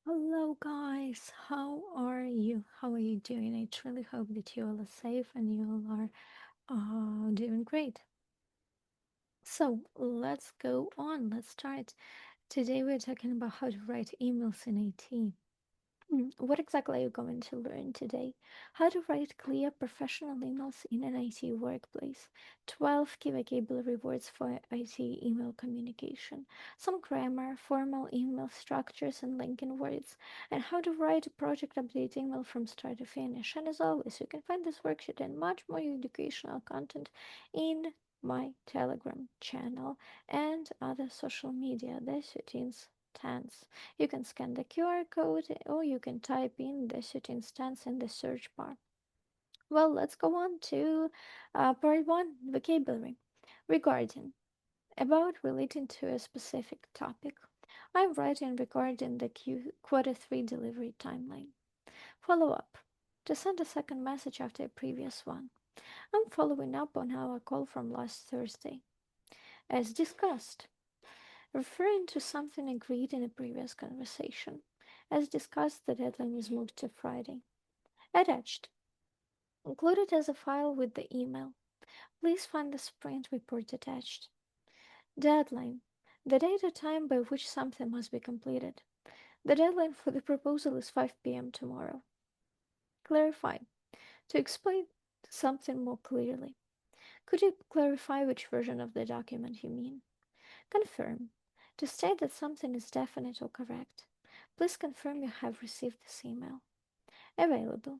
Hello guys, how are you? How are you doing? I truly hope that you all are safe and you all are doing great. So let's go on. Let's start. Today we're talking about how to write emails in IT. What exactly are you going to learn today? How to write clear professional emails in an IT workplace. 12 key vocabulary words for IT email communication. Some grammar, formal email structures and linking words. And how to write a project update email from start to finish. And as always, you can find this worksheet and much more educational content in my Telegram channel and other social media. The settings tense. You can scan the QR code or you can type in the suit instance in the search bar. Well, let's go on to part one, vocabulary. Regarding, about relating to a specific topic. I'm writing regarding the quarter three delivery timeline. Follow up. To send a second message after a previous one. I'm following up on our call from last Thursday. As discussed, referring to something agreed in a previous conversation. As discussed, the deadline is moved to Friday. Attached. Included as a file with the email. Please find the sprint report attached. Deadline. The date or time by which something must be completed. The deadline for the proposal is 5 p.m. tomorrow. Clarify. To explain something more clearly. Could you clarify which version of the document you mean? Confirm. To state that something is definite or correct. Please confirm you have received this email. Available.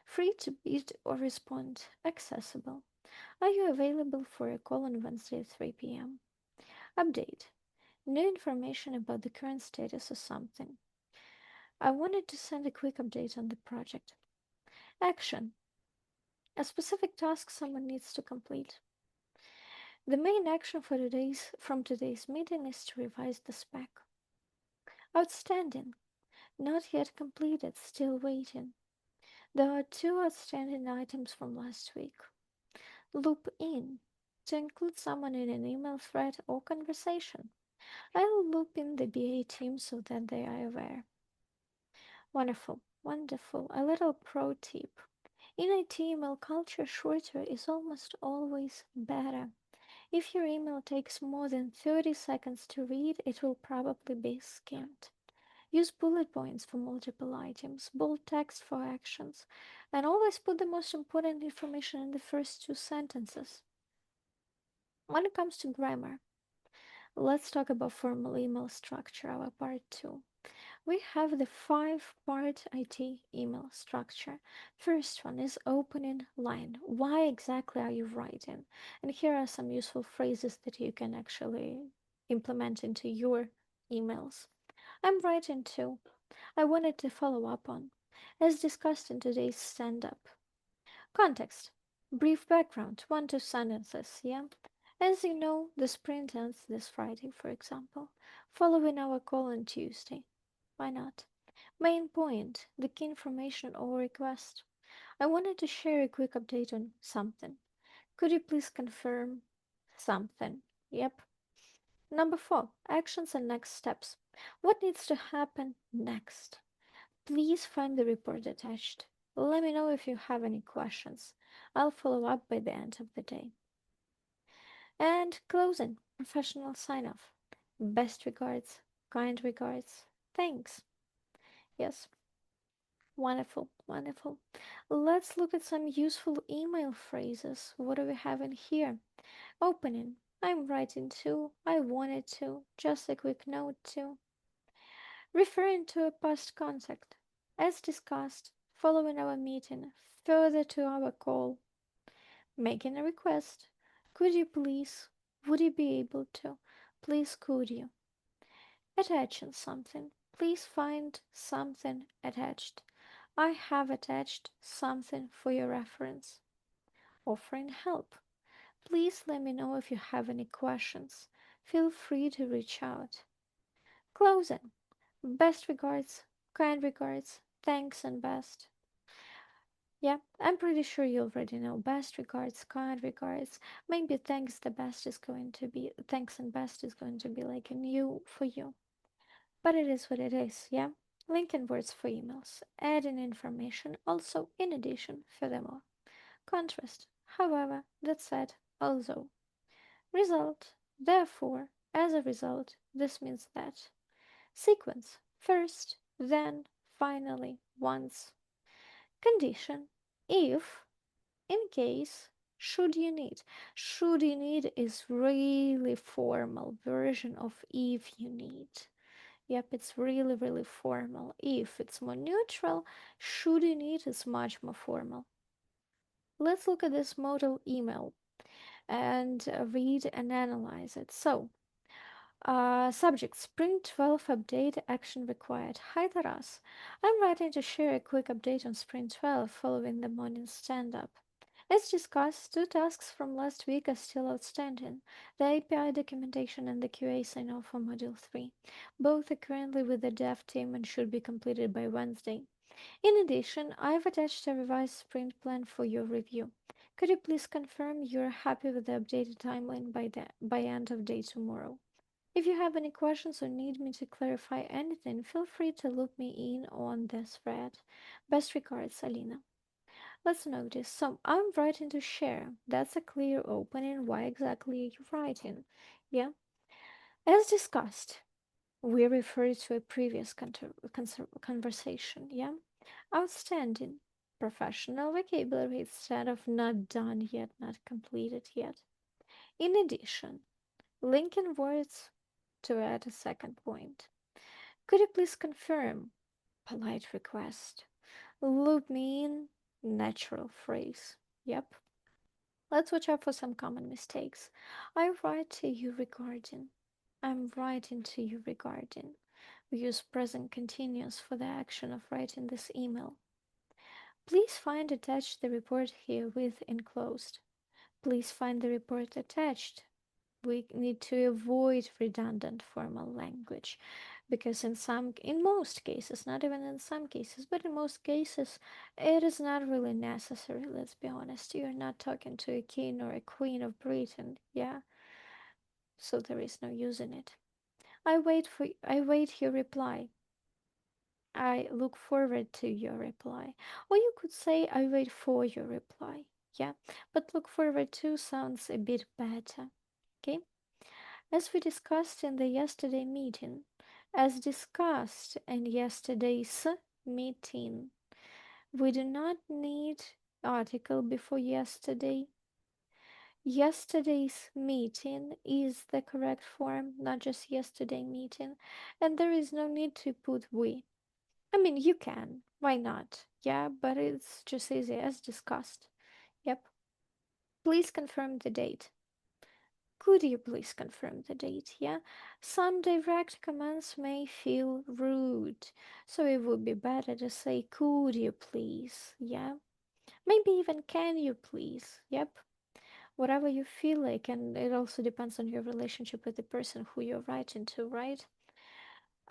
Free to bid or respond. Accessible. Are you available for a call on Wednesday at 3 p.m.? Update. New information about the current status of something. I wanted to send a quick update on the project. Action. A specific task someone needs to complete. The main action from today's meeting is to revise the spec. Outstanding. Not yet completed, still waiting. There are two outstanding items from last week. Loop in. To include someone in an email thread or conversation. I'll loop in the BA team so that they are aware. Wonderful, wonderful. A little pro tip. In IT email culture, shorter is almost always better. If your email takes more than 30 seconds to read, it will probably be skimmed. Use bullet points for multiple items, bold text for actions, and always put the most important information in the first two sentences. When it comes to grammar, let's talk about formal email structure, our part two. We have the 5-part IT email structure. First one is opening line. Why exactly are you writing? And here are some useful phrases that you can actually implement into your emails. I'm writing to. I wanted to follow up on, as discussed in today's stand up. Context. Brief background, 1 2 sentences, yeah? As you know, the sprint ends this Friday, for example, following our call on Tuesday. Why not? Main point, the key information or request. I wanted to share a quick update on something. Could you please confirm something? Yep. Number 4, actions and next steps. What needs to happen next? Please find the report attached. Let me know if you have any questions. I'll follow up by the end of the day. And closing, professional sign off. Best regards, kind regards. Thanks. Yes, wonderful, wonderful. Let's look at some useful email phrases. What do we have in here? Opening. I'm writing to. I wanted to. Just a quick note to. Referring to a past contact. As discussed, following our meeting, further to our call. Making a request. Could you please? Would you be able to? Please could you? Attaching something. Please find something attached. I have attached something for your reference. Offering help. Please let me know if you have any questions. Feel free to reach out. Closing. Best regards, kind regards, thanks and best. Yeah, I'm pretty sure you already know best regards, kind regards. Maybe thanks and best is going to be like a new for you. But it is what it is, yeah? linking words for emails, adding information, also in addition, furthermore. Contrast, however, that said, although. Result, therefore, as a result, this means that. Sequence, first, then, finally, once. Condition, if, in case, should you need. Should you need is really formal version of if you need. Yep, it's really formal. If it's more neutral, should you need is much more formal. Let's look at this model email and read and analyze it. So, subject, Spring 12 update, action required. Hi Taras, I'm writing to share a quick update on Spring 12 following the morning stand-up. As discussed, two tasks from last week are still outstanding: the API documentation and the QA sign-off for Module 3. Both are currently with the dev team and should be completed by Wednesday. In addition, I've attached a revised sprint plan for your review. Could you please confirm you're happy with the updated timeline by end of day tomorrow? If you have any questions or need me to clarify anything, feel free to loop me in on this thread. Best regards, Alina. Let's notice. So I'm writing to share. That's a clear opening. Why exactly are you writing? Yeah. As discussed, we refer to a previous conversation. Yeah. Outstanding. Professional vocabulary instead of not done yet, not completed yet. In addition, linking words to add a second point. Could you please confirm? Polite request. Loop me in. Natural phrase. Yep. Let's watch out for some common mistakes. I write to you regarding. I'm writing to you regarding. We use present continuous for the action of writing this email. Please find attached the report herewith enclosed. Please find the report attached. We need to avoid redundant formal language because in most cases, not even in some cases, but in most cases, it is not really necessary. Let's be honest. You're not talking to a king or a queen of Britain, yeah? So there is no use in it. I wait your reply. I look forward to your reply. Or you could say I wait for your reply. Yeah, but look forward to sounds a bit better. Okay? As we discussed in the yesterday meeting, as discussed in yesterday's meeting, we do not need article before yesterday. Yesterday's meeting is the correct form, not just yesterday meeting, and there is no need to put we. I mean, you can. Why not? Yeah, but it's just easy as discussed. Yep. Please confirm the date. Could you please confirm the date? Yeah. Some direct commands may feel rude, so it would be better to say, could you please? Yeah. Maybe even can you please? Yep. Whatever you feel like, and it also depends on your relationship with the person who you're writing to, right?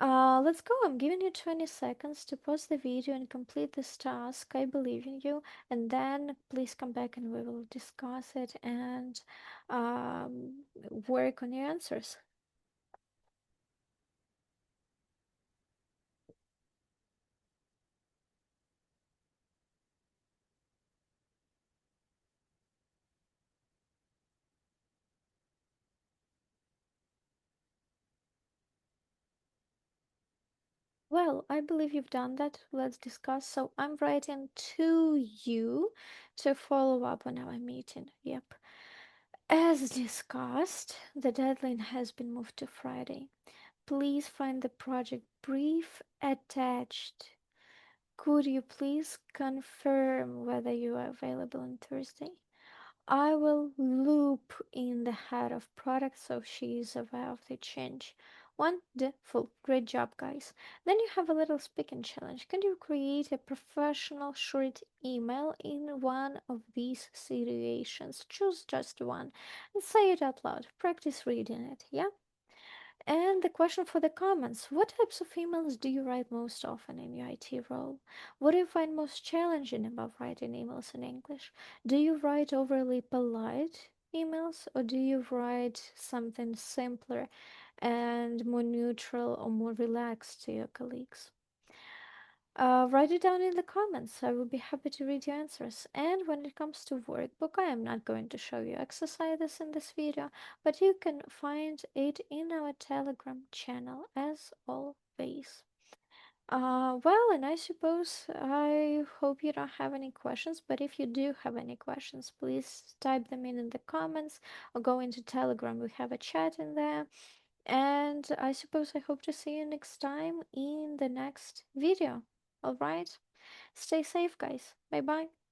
Let's go. I'm giving you 20 seconds to pause the video and complete this task. I believe in you. And then please come back and we will discuss it and work on your answers. Well, I believe you've done that. Let's discuss. So I'm writing to you to follow up on our meeting. Yep. As discussed, the deadline has been moved to Friday. Please find the project brief attached. Could you please confirm whether you are available on Thursday? I will loop in the head of product so she is aware of the change. Wonderful. Great job, guys. Then you have a little speaking challenge. Can you create a professional short email in one of these situations? Choose just one and say it out loud. Practice reading it, yeah? And the question for the comments: what types of emails do you write most often in your IT role? What do you find most challenging about writing emails in English? Do you write overly polite emails or do you write something simpler and more neutral or more relaxed to your colleagues? Write it down in the comments. I will be happy to read your answers. And when it comes to workbook, I am not going to show you exercises in this video, but you can find it in our Telegram channel as always. Well, and I suppose I hope you don't have any questions, but if you do have any questions, please type them in the comments or go into Telegram. We have a chat in there. And I suppose I hope to see you next time in the next video. All right? Stay safe, guys. Bye bye.